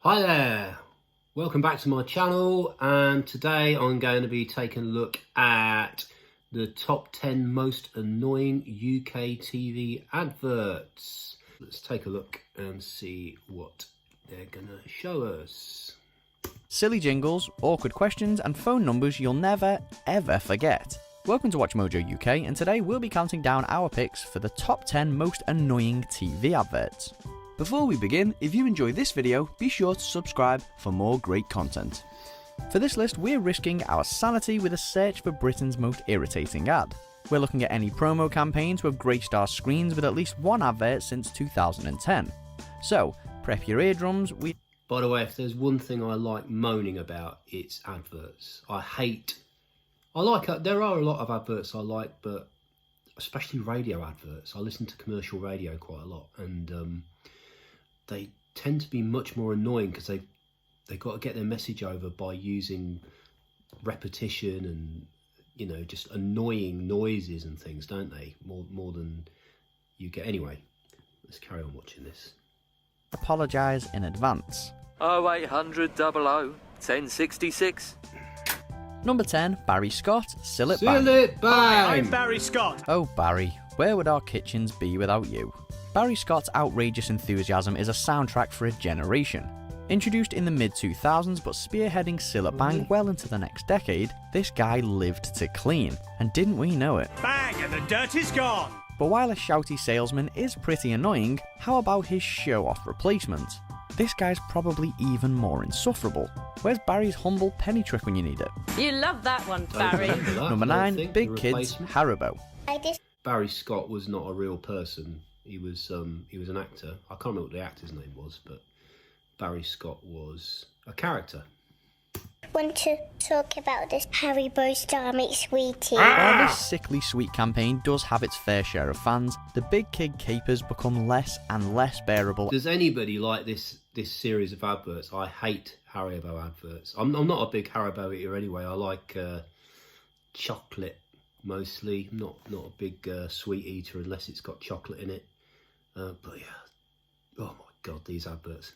Hi there, welcome back to my channel, and today I'm going to be taking a look at the top 10 most annoying UK TV adverts. Let's take a look and see what they're going to show us. Silly jingles, awkward questions and phone numbers you'll never ever forget. Welcome to Watch Mojo UK, and today we'll be counting down our picks for the top 10 most annoying TV adverts. Before we begin, if you enjoy this video, be sure to subscribe for more great content. For this list, we're risking our sanity with a search for Britain's most irritating ad. We're looking at any promo campaigns with Greystar screens with at least one advert since 2010. So, prep your eardrums. By the way, if there's one thing I like moaning about, it's adverts. There are a lot of adverts I like, but especially radio adverts. I listen to commercial radio quite a lot, and they tend to be much more annoying because they've got to get their message over by using repetition and, you know, just annoying noises and things, don't they? More than you get. Anyway, let's carry on watching this. Apologise in advance. 0800 00 1066. Number 10, Barry Scott, Seal It Seal Bang. it bang! I'm Barry Scott. Oh Barry, where would our kitchens be without you? Barry Scott's outrageous enthusiasm is a soundtrack for a generation. Introduced in the mid-2000s but spearheading Seal It Bang well into the next decade, this guy lived to clean, and didn't we know it? Bang and the dirt is gone. But while a shouty salesman is pretty annoying, how about his show-off replacement? This guy's probably even more insufferable. Where's Barry's humble penny trick when you need it? You love that one, Barry. Number 9, Big Kids, Haribo. Barry Scott was not a real person. He was an actor. I can't remember what the actor's name was, but Barry Scott was a character. Want to talk about this Haribo Star Mix Sweetie? While this sickly sweet campaign does have its fair share of fans, the big kid capers become less and less bearable. Does anybody like this series of adverts? I hate Haribo adverts. I'm not a big Haribo eater anyway. I like chocolate mostly. Not a big sweet eater unless it's got chocolate in it. But yeah, oh my god, these adverts.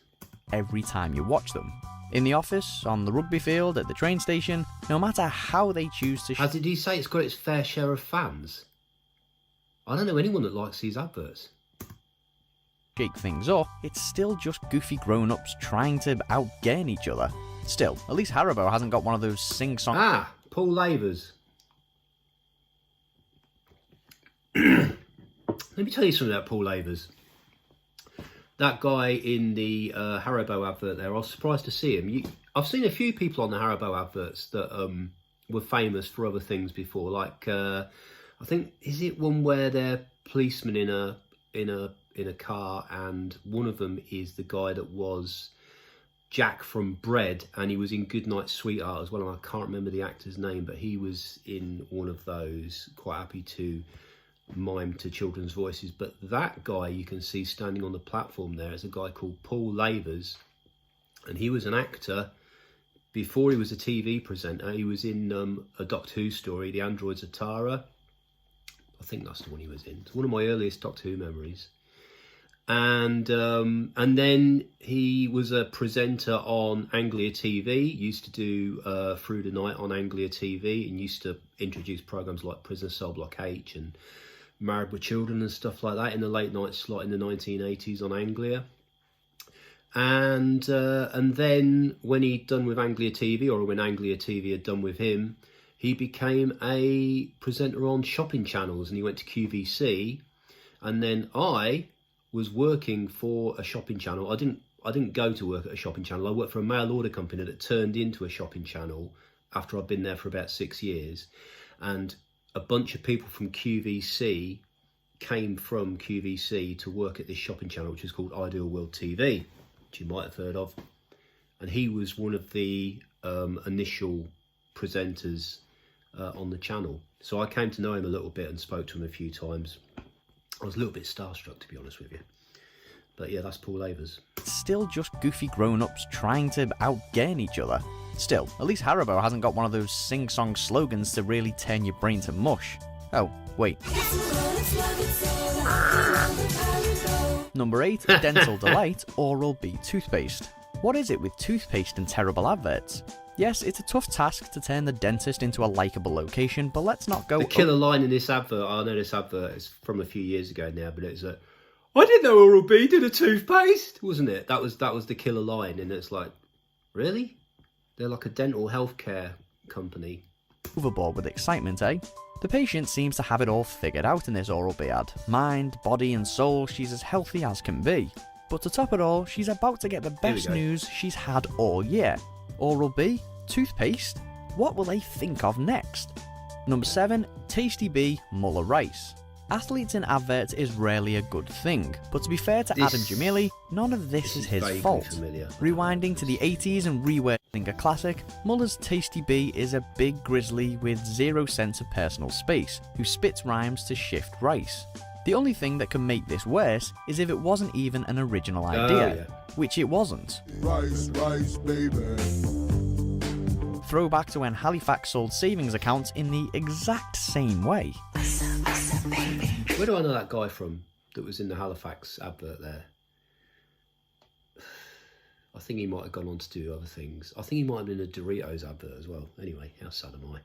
Every time you watch them. In the office, on the rugby field, at the train station, no matter how they choose to... Did he say it's got its fair share of fans? I don't know anyone that likes these adverts. Shake things up, it's still just goofy grown-ups trying to outgain each other. Still, at least Haribo hasn't got one of those sing-song... Paul Lavers. Let me tell you something about Paul Lavers. That guy in the Haribo advert there, I was surprised to see him. I've seen a few people on the Haribo adverts that were famous for other things before. Like, I think, is it one where they're policemen in a car, and one of them is the guy that was Jack from Bread, and he was in Goodnight Sweetheart as well, and I can't remember the actor's name, but he was in one of those. Quite happy to mime to children's voices. But that guy you can see standing on the platform there is a guy called Paul Lavers, and he was an actor before he was a TV presenter. He was in a Doctor Who story, The Androids of Tara. I think that's the one he was in. It's one of my earliest Doctor Who memories. And then he was a presenter on Anglia TV, used to do Through the Night on Anglia TV, and used to introduce programmes like Prisoner Cell Block H and Married with Children and stuff like that in the late night slot in the 1980s on Anglia. And then when he'd done with Anglia TV, or when Anglia TV had done with him, he became a presenter on shopping channels, and he went to QVC. And then I was working for a shopping channel. I didn't go to work at a shopping channel. I worked for a mail order company that turned into a shopping channel after I'd been there for about 6 years. And a bunch of people from QVC came from QVC to work at this shopping channel, which is called Ideal World TV, which you might have heard of. And he was one of the initial presenters on the channel. So I came to know him a little bit and spoke to him a few times. I was a little bit starstruck, to be honest with you. But yeah, that's Paul Lavers. Still just goofy grown-ups trying to outgain each other. Still, at least Haribo hasn't got one of those sing-song slogans to really turn your brain to mush. Oh, wait. Number 8, Dental Delight Oral-B Toothpaste. What is it with toothpaste and terrible adverts? Yes, it's a tough task to turn the dentist into a likeable location, but let's not go... The killer line in this advert, I know this advert is from a few years ago now, but it's I didn't know Oral-B did a toothpaste, wasn't it? That was the killer line, and it's like, really? They're like a dental healthcare company. Overboard with excitement, eh? The patient seems to have it all figured out in this Oral-B ad. Mind, body and soul, she's as healthy as can be. But to top it all, she's about to get the best news she's had all year. Oral-B? Toothpaste? What will they think of next? Number 7, Tasty B Muller Rice. Athletes in adverts is rarely a good thing, but to be fair to Adam Jamili, none of this is his fault. Rewinding to the 80s and rewording a classic, Muller's Tasty B is a big grizzly with zero sense of personal space, who spits rhymes to shift rice. The only thing that can make this worse is if it wasn't even an original idea, which it wasn't. Rice, baby. Throwback to when Halifax sold savings accounts in the exact same way. Where do I know that guy from that was in the Halifax advert there? I think he might have gone on to do other things. I think he might have been in a Doritos advert as well. Anyway, how sad am I?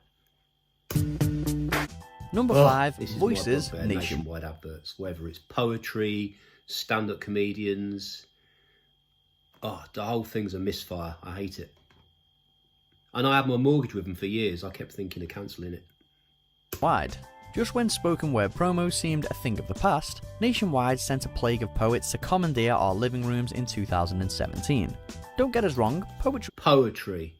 Number 5, this is Voices my bugbear, nationwide adverts, whether it's poetry, stand-up comedians. Oh, the whole thing's a misfire. I hate it. And I had my mortgage with them for years. I kept thinking of cancelling it. Wide. Just when spoken word promos seemed a thing of the past, Nationwide sent a plague of poets to commandeer our living rooms in 2017. Don't get us wrong, poetry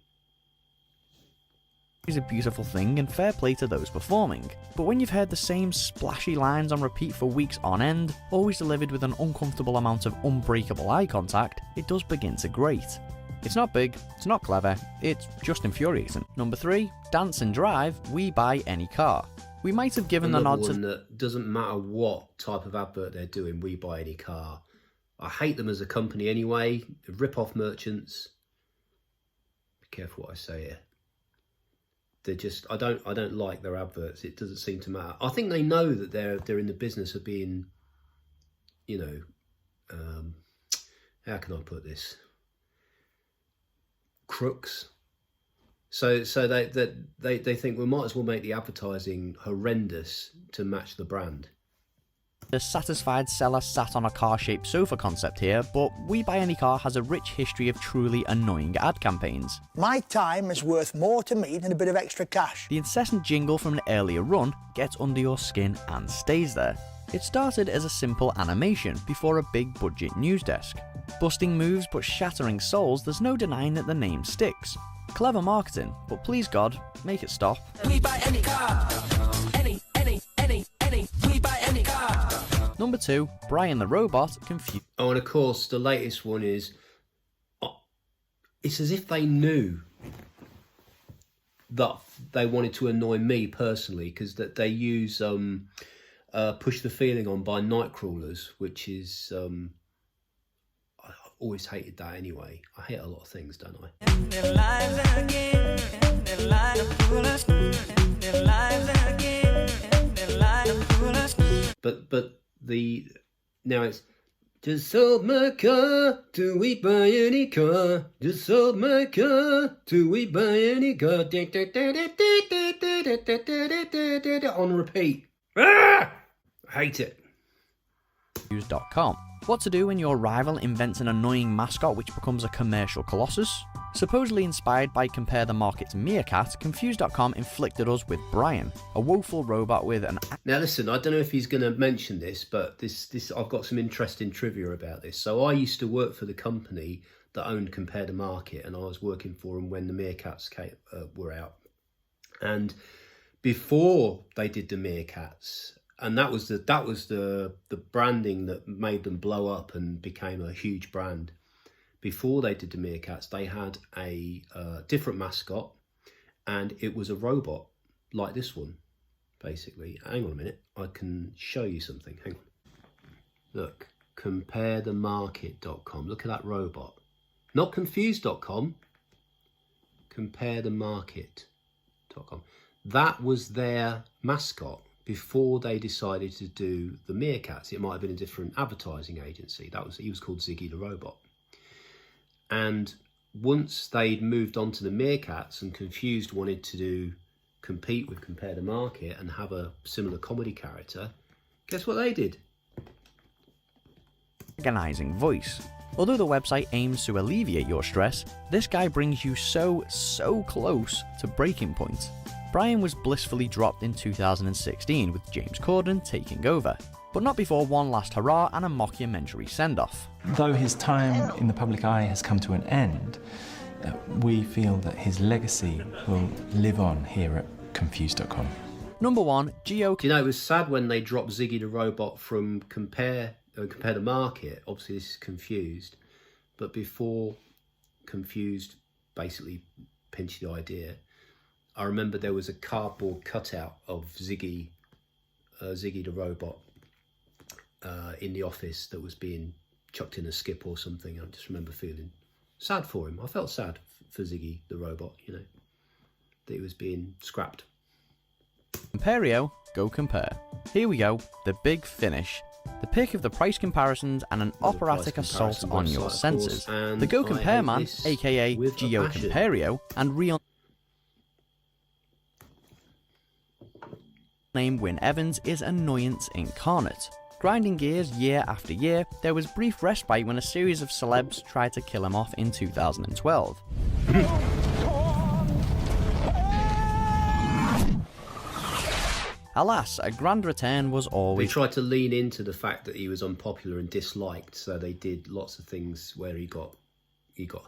is a beautiful thing and fair play to those performing, but when you've heard the same splashy lines on repeat for weeks on end, always delivered with an uncomfortable amount of unbreakable eye contact, it does begin to grate. It's not big, it's not clever, it's just infuriating. Number 3, Dance and Drive, We Buy Any Car. We might have given the nod to... that doesn't matter what type of advert they're doing, We Buy Any Car. I hate them as a company anyway, rip-off merchants. Be careful what I say here. They're just, I don't like their adverts. It doesn't seem to matter. I think they know that they're in the business of being, you know, how can I put this? Crooks. So they think we might as well make the advertising horrendous to match the brand. The satisfied seller sat on a car-shaped sofa concept here, but We Buy Any Car has a rich history of truly annoying ad campaigns. My time is worth more to me than a bit of extra cash. The incessant jingle from an earlier run gets under your skin and stays there. It started as a simple animation before a big budget news desk. Busting moves but shattering souls, there's no denying that the name sticks. Clever marketing, but please God, make it stop. We buy any car. Any. We buy any car. Number 2, Brian the Robot confused. Oh, and of course, the latest one is, it's as if they knew that they wanted to annoy me personally, because that they use Push the Feeling On by Nightcrawlers, which is, I always hated that anyway. I hate a lot of things, don't I? But now it's just sold my car, do we buy any car? Just sold my car, do we buy any car? On repeat. I hate it. Confused.com. What to do when your rival invents an annoying mascot which becomes a commercial colossus? Supposedly inspired by Compare the Market's Meerkat, Confused.com inflicted us with Brian, a woeful robot with an... Now listen, I don't know if he's going to mention this, but this I've got some interesting trivia about this. So I used to work for the company that owned Compare the Market, and I was working for them when the Meerkats were out. And before they did the Meerkats, and that was the branding that made them blow up and became a huge brand. Before they did the Meerkats, they had a different mascot, and it was a robot like this one, basically. Hang on a minute, I can show you something. Hang on. Look, comparethemarket.com. Look at that robot. Not confused.com. Comparethemarket.com. That was their mascot before they decided to do the Meerkats. It might have been a different advertising agency. He was called Ziggy the Robot. And once they'd moved on to the Meerkats and Confused wanted to compete with Compare the Market and have a similar comedy character, guess what they did? Agonizing voice. Although the website aims to alleviate your stress, this guy brings you so close to breaking point. Brian was blissfully dropped in 2016 with James Corden taking over, but not before one last hurrah and a mockumentary send-off. Though his time in the public eye has come to an end, we feel that his legacy will live on here at Confused.com. Number 1, Gio. Do you know, it was sad when they dropped Ziggy the Robot from Compare the Market. Obviously this is Confused, but before Confused basically pinched the idea, I remember there was a cardboard cutout of Ziggy the Robot in the office that was being chucked in a skip or something. I just remember feeling sad for him. I felt sad for Ziggy the Robot, you know, that he was being scrapped. Compario, go compare. Here we go, the big finish. The pick of the price comparisons and an operatic assault on your senses. The Go Compare Man, aka Gio Compario, and real name Wyn Evans is annoyance incarnate. Grinding gears year after year, there was brief respite when a series of celebs tried to kill him off in 2012. Alas, a grand return was always... They tried to lean into the fact that he was unpopular and disliked, so they did lots of things where he got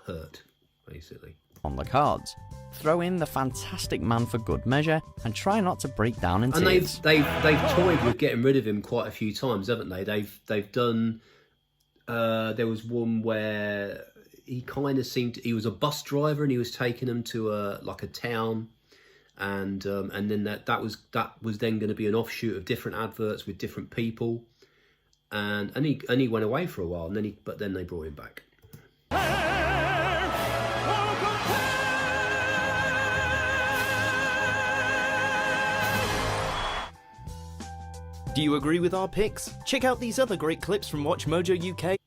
hurt, basically. On the cards. Throw in the fantastic man for good measure and try not to break down in tears. And they've toyed with getting rid of him quite a few times, haven't they? They've done. There was one where he kind of seemed he was a bus driver and he was taking them to a town, and then that was then going to be an offshoot of different adverts with different people, and he went away for a while, and then they brought him back. Do you agree with our picks? Check out these other great clips from Watch Mojo UK.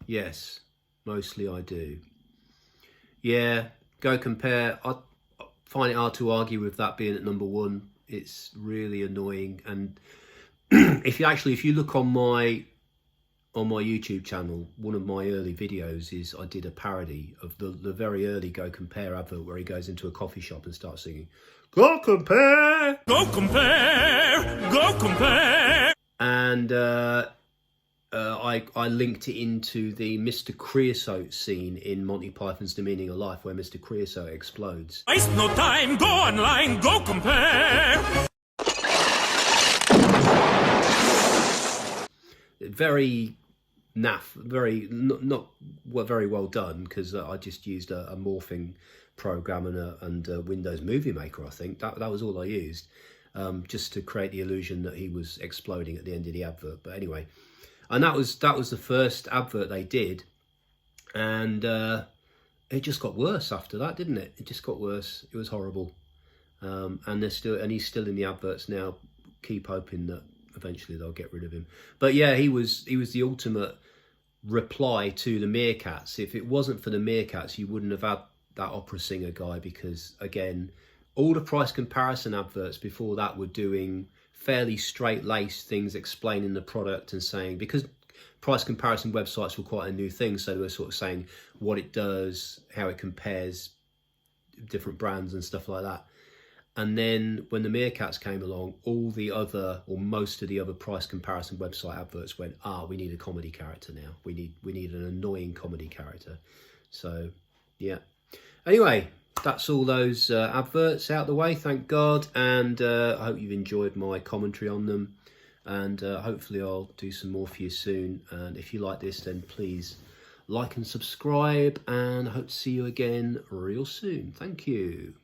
Yes, mostly I do. Yeah, Go Compare. I find it hard to argue with that being at number 1. It's really annoying. And if you look on my YouTube channel, one of my early videos is I did a parody of the very early Go Compare advert where he goes into a coffee shop and starts singing, "Go Compare! Go Compare! Go Compare!" And I linked it into the Mr. Creosote scene in Monty Python's The Meaning of Life, where Mr. Creosote explodes. Waste no time, go online, go compare! Very naff, not very well done, because I just used a morphing program and a Windows Movie Maker. I think that was all I used, just to create the illusion that he was exploding at the end of the advert. But anyway, and that was the first advert they did, and it just got worse after that, didn't it? It just got worse. It was horrible, and he's still in the adverts now. Keep hoping that eventually they'll get rid of him. But yeah, he was the ultimate reply to the Meerkats. If it wasn't for the Meerkats, you wouldn't have had that opera singer guy, because again, all the price comparison adverts before that were doing fairly straight-laced things, explaining the product and saying, because price comparison websites were quite a new thing, so they were sort of saying what it does, how it compares different brands and stuff like that. And then when the Meerkats came along, all the other, or most of the other price comparison website adverts went, we need a comedy character now. We need an annoying comedy character. So, yeah. Anyway, that's all those adverts out the way, thank God. And I hope you've enjoyed my commentary on them. And hopefully I'll do some more for you soon. And if you like this, then please like and subscribe. And I hope to see you again real soon. Thank you.